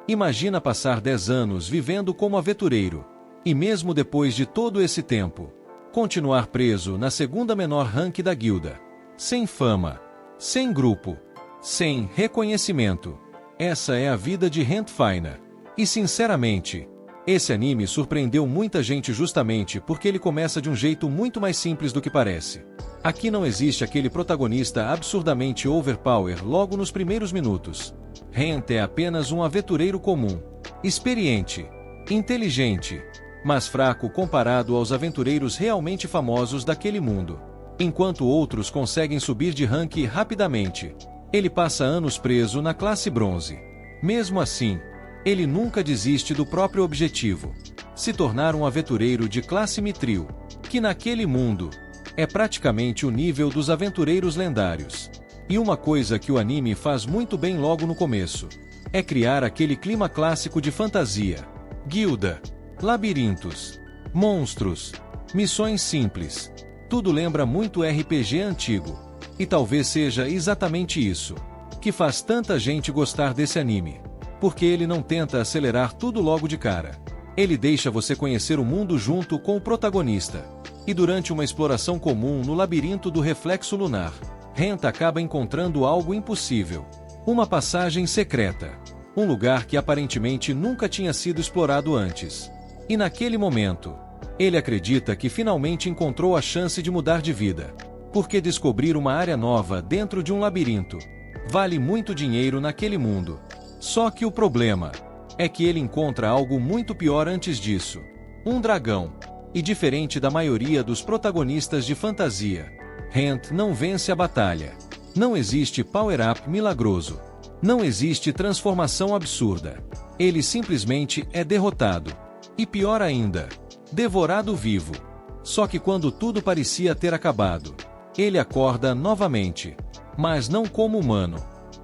Imagina passar 10 anos vivendo como aventureiro. E mesmo depois de todo esse tempo, continuar preso na segunda menor rank da guilda. Sem fama, sem grupo, sem reconhecimento. Essa é a vida de Rent Faina. E sinceramente, esse anime surpreendeu muita gente justamente porque ele começa de um jeito muito mais simples do que parece. Aqui não existe aquele protagonista absurdamente overpower logo nos primeiros minutos. Rent é apenas um aventureiro comum, experiente, inteligente, mas fraco comparado aos aventureiros realmente famosos daquele mundo. Enquanto outros conseguem subir de rank rapidamente, ele passa anos preso na classe bronze. Mesmo assim, ele nunca desiste do próprio objetivo: se tornar um aventureiro de classe Mithril, que naquele mundo é praticamente o nível dos aventureiros lendários. E uma coisa que o anime faz muito bem logo no começo é criar aquele clima clássico de fantasia. Guilda, labirintos, monstros, missões simples. Tudo lembra muito RPG antigo. E talvez seja exatamente isso que faz tanta gente gostar desse anime. Porque ele não tenta acelerar tudo logo de cara. Ele deixa você conhecer o mundo junto com o protagonista. E durante uma exploração comum no labirinto do reflexo lunar, Rent acaba encontrando algo impossível. Uma passagem secreta. Um lugar que aparentemente nunca tinha sido explorado antes. E naquele momento, ele acredita que finalmente encontrou a chance de mudar de vida. Porque descobrir uma área nova dentro de um labirinto vale muito dinheiro naquele mundo. Só que o problema é que ele encontra algo muito pior antes disso. Um dragão. E diferente da maioria dos protagonistas de fantasia, Rent não vence a batalha. Não existe power-up milagroso. Não existe transformação absurda. Ele simplesmente é derrotado. E pior ainda, devorado vivo. Só que quando tudo parecia ter acabado, ele acorda novamente. Mas não como humano.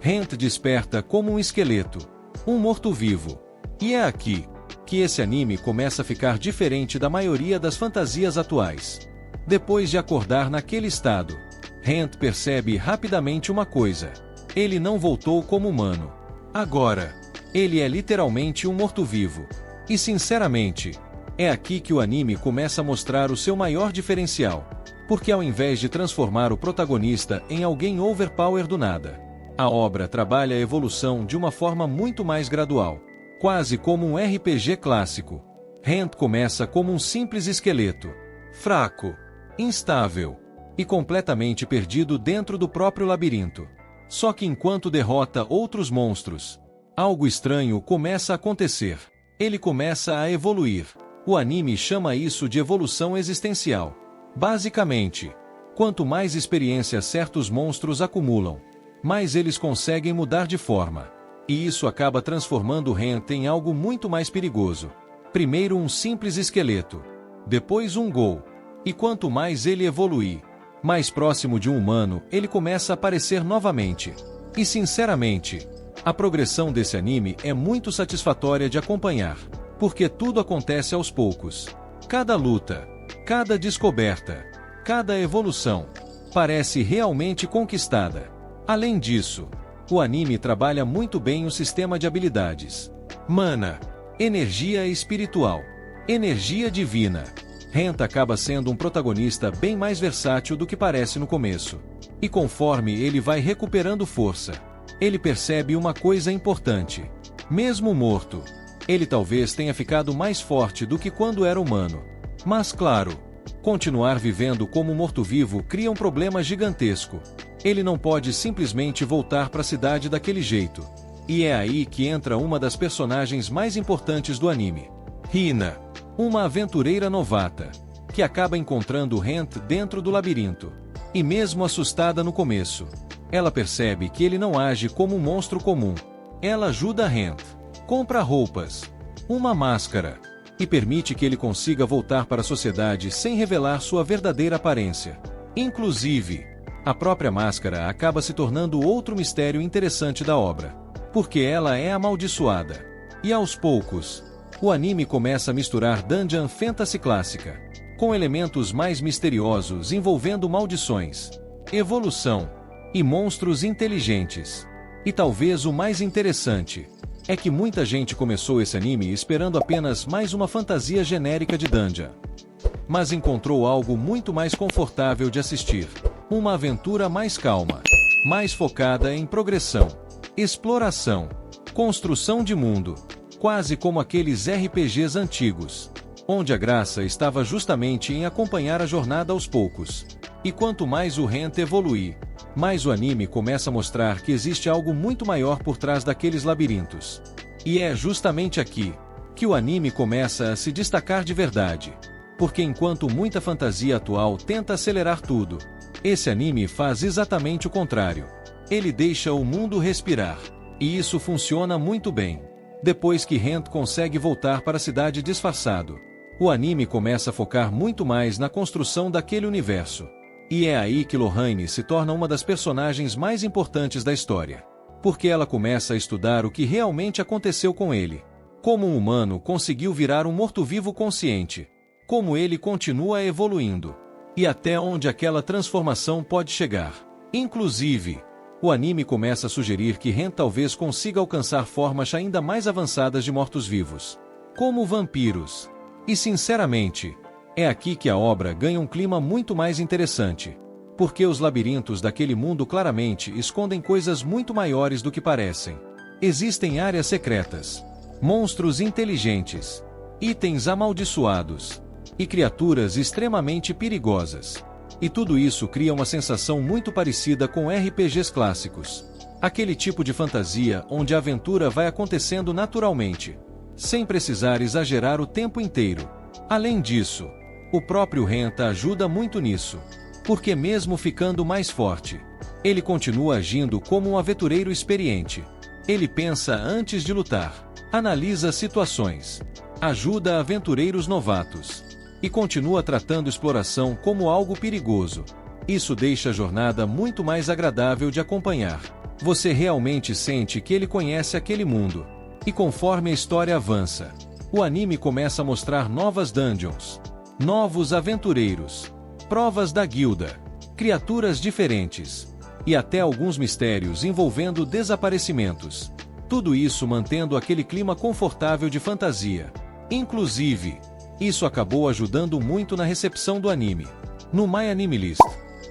Rent desperta como um esqueleto. Um morto-vivo. E é aqui que esse anime começa a ficar diferente da maioria das fantasias atuais. Depois de acordar naquele estado, Rent percebe rapidamente uma coisa: ele não voltou como humano. Agora, ele é literalmente um morto-vivo. E sinceramente, é aqui que o anime começa a mostrar o seu maior diferencial. Porque ao invés de transformar o protagonista em alguém overpower do nada, a obra trabalha a evolução de uma forma muito mais gradual. Quase como um RPG clássico. Rent começa como um simples esqueleto. Fraco, instável e completamente perdido dentro do próprio labirinto. Só que enquanto derrota outros monstros, algo estranho começa a acontecer. Ele começa a evoluir. O anime chama isso de evolução existencial. Basicamente, quanto mais experiência certos monstros acumulam, mais eles conseguem mudar de forma. E isso acaba transformando Rent em algo muito mais perigoso. Primeiro um simples esqueleto, depois um ghoul. E quanto mais ele evoluir, mais próximo de um humano ele começa a aparecer novamente. E sinceramente, a progressão desse anime é muito satisfatória de acompanhar. Porque tudo acontece aos poucos. Cada luta, cada descoberta, cada evolução, parece realmente conquistada. Além disso, o anime trabalha muito bem o sistema de habilidades. Mana, energia espiritual, energia divina. Rent acaba sendo um protagonista bem mais versátil do que parece no começo. E conforme ele vai recuperando força, ele percebe uma coisa importante. Mesmo morto, ele talvez tenha ficado mais forte do que quando era humano. Mas claro, continuar vivendo como morto-vivo cria um problema gigantesco. Ele não pode simplesmente voltar para a cidade daquele jeito. E é aí que entra uma das personagens mais importantes do anime. Hina, uma aventureira novata, que acaba encontrando Rent dentro do labirinto. E mesmo assustada no começo, ela percebe que ele não age como um monstro comum. Ela ajuda Rent, compra roupas, uma máscara, e permite que ele consiga voltar para a sociedade sem revelar sua verdadeira aparência. Inclusive, a própria máscara acaba se tornando outro mistério interessante da obra. Porque ela é amaldiçoada. E aos poucos, o anime começa a misturar Dungeon Fantasy clássica com elementos mais misteriosos envolvendo maldições, evolução e monstros inteligentes. E talvez o mais interessante, é que muita gente começou esse anime esperando apenas mais uma fantasia genérica de dungeon. Mas encontrou algo muito mais confortável de assistir. Uma aventura mais calma, mais focada em progressão, exploração, construção de mundo, quase como aqueles RPGs antigos, onde a graça estava justamente em acompanhar a jornada aos poucos. E quanto mais o Rent evoluir, mais o anime começa a mostrar que existe algo muito maior por trás daqueles labirintos. E é justamente aqui que o anime começa a se destacar de verdade. Porque enquanto muita fantasia atual tenta acelerar tudo, esse anime faz exatamente o contrário. Ele deixa o mundo respirar. E isso funciona muito bem. Depois que Rent consegue voltar para a cidade disfarçado, o anime começa a focar muito mais na construção daquele universo. E é aí que Lorraine se torna uma das personagens mais importantes da história. Porque ela começa a estudar o que realmente aconteceu com ele. Como um humano conseguiu virar um morto-vivo consciente. Como ele continua evoluindo. E até onde aquela transformação pode chegar. Inclusive, o anime começa a sugerir que Rent talvez consiga alcançar formas ainda mais avançadas de mortos-vivos. Como vampiros. E sinceramente, é aqui que a obra ganha um clima muito mais interessante. Porque os labirintos daquele mundo claramente escondem coisas muito maiores do que parecem. Existem áreas secretas, monstros inteligentes, itens amaldiçoados e criaturas extremamente perigosas. E tudo isso cria uma sensação muito parecida com RPGs clássicos. Aquele tipo de fantasia onde a aventura vai acontecendo naturalmente, sem precisar exagerar o tempo inteiro. Além disso, o próprio Rent ajuda muito nisso. Porque mesmo ficando mais forte, ele continua agindo como um aventureiro experiente. Ele pensa antes de lutar, analisa situações, ajuda aventureiros novatos e continua tratando exploração como algo perigoso. Isso deixa a jornada muito mais agradável de acompanhar. Você realmente sente que ele conhece aquele mundo. E conforme a história avança, o anime começa a mostrar novas dungeons, novos aventureiros, provas da guilda, criaturas diferentes e até alguns mistérios envolvendo desaparecimentos. Tudo isso mantendo aquele clima confortável de fantasia. Inclusive, isso acabou ajudando muito na recepção do anime. No MyAnimeList,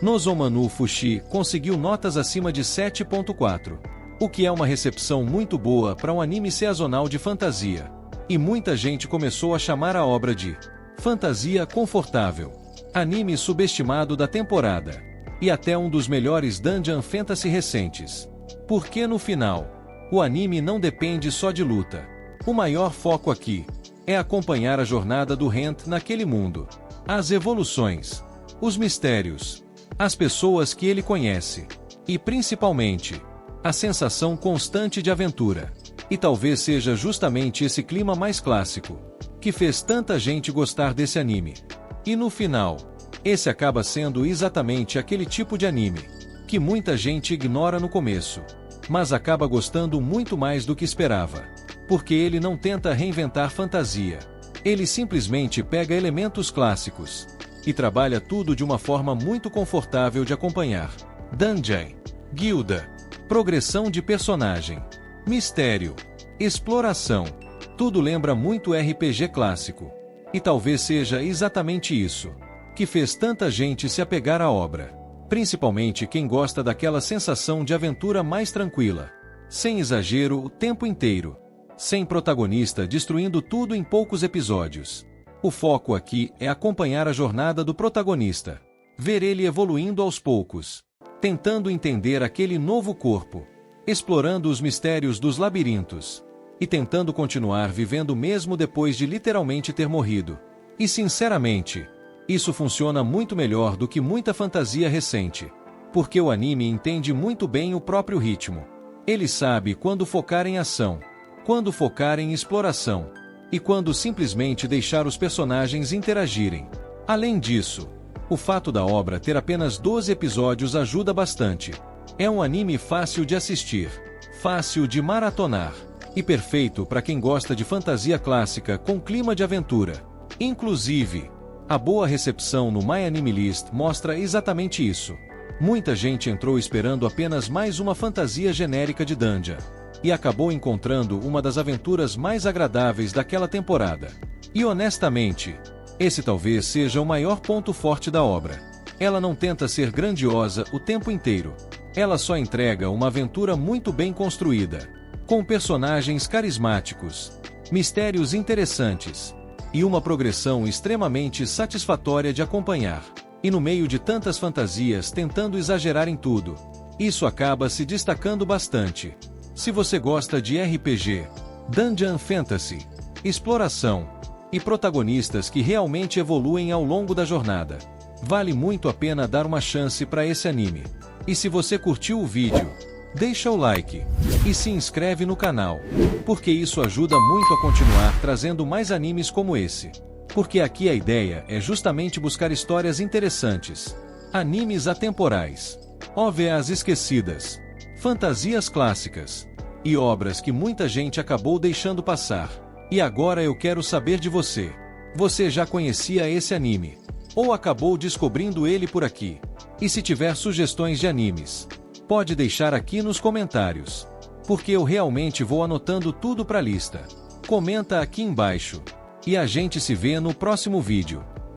Nozomaru Fushi conseguiu notas acima de 7.4, o que é uma recepção muito boa para um anime sazonal de fantasia. E muita gente começou a chamar a obra de fantasia confortável, anime subestimado da temporada, e até um dos melhores Dungeon Fantasy recentes. Porque no final, o anime não depende só de luta. O maior foco aqui é acompanhar a jornada do Rent naquele mundo, as evoluções, os mistérios, as pessoas que ele conhece, e principalmente, a sensação constante de aventura. E talvez seja justamente esse clima mais clássico que fez tanta gente gostar desse anime. E no final, esse acaba sendo exatamente aquele tipo de anime que muita gente ignora no começo, mas acaba gostando muito mais do que esperava. Porque ele não tenta reinventar fantasia. Ele simplesmente pega elementos clássicos e trabalha tudo de uma forma muito confortável de acompanhar. Dungeon, guilda, progressão de personagem, mistério, exploração. Tudo lembra muito RPG clássico. E talvez seja exatamente isso que fez tanta gente se apegar à obra. Principalmente quem gosta daquela sensação de aventura mais tranquila, sem exagero o tempo inteiro, sem protagonista destruindo tudo em poucos episódios. O foco aqui é acompanhar a jornada do protagonista, ver ele evoluindo aos poucos, tentando entender aquele novo corpo, explorando os mistérios dos labirintos e tentando continuar vivendo mesmo depois de literalmente ter morrido. E sinceramente, isso funciona muito melhor do que muita fantasia recente, porque o anime entende muito bem o próprio ritmo. Ele sabe quando focar em ação, quando focar em exploração, e quando simplesmente deixar os personagens interagirem. Além disso, o fato da obra ter apenas 12 episódios ajuda bastante. É um anime fácil de assistir, fácil de maratonar, e perfeito para quem gosta de fantasia clássica com clima de aventura. Inclusive, a boa recepção no MyAnimeList mostra exatamente isso. Muita gente entrou esperando apenas mais uma fantasia genérica de dungeon. e acabou encontrando uma das aventuras mais agradáveis daquela temporada. E honestamente, esse talvez seja o maior ponto forte da obra. Ela não tenta ser grandiosa o tempo inteiro. Ela só entrega uma aventura muito bem construída, com personagens carismáticos, mistérios interessantes e uma progressão extremamente satisfatória de acompanhar. E no meio de tantas fantasias tentando exagerar em tudo, isso acaba se destacando bastante. Se você gosta de RPG, Dungeon Fantasy, exploração e protagonistas que realmente evoluem ao longo da jornada, vale muito a pena dar uma chance para esse anime. E se você curtiu o vídeo, deixa o like e se inscreve no canal, porque isso ajuda muito a continuar trazendo mais animes como esse. Porque aqui a ideia é justamente buscar histórias interessantes, animes atemporais, OVAs esquecidas, fantasias clássicas e obras que muita gente acabou deixando passar. E agora eu quero saber de você. Você já conhecia esse anime? Ou acabou descobrindo ele por aqui? E se tiver sugestões de animes, pode deixar aqui nos comentários, porque eu realmente vou anotando tudo pra lista. Comenta aqui embaixo. E a gente se vê no próximo vídeo.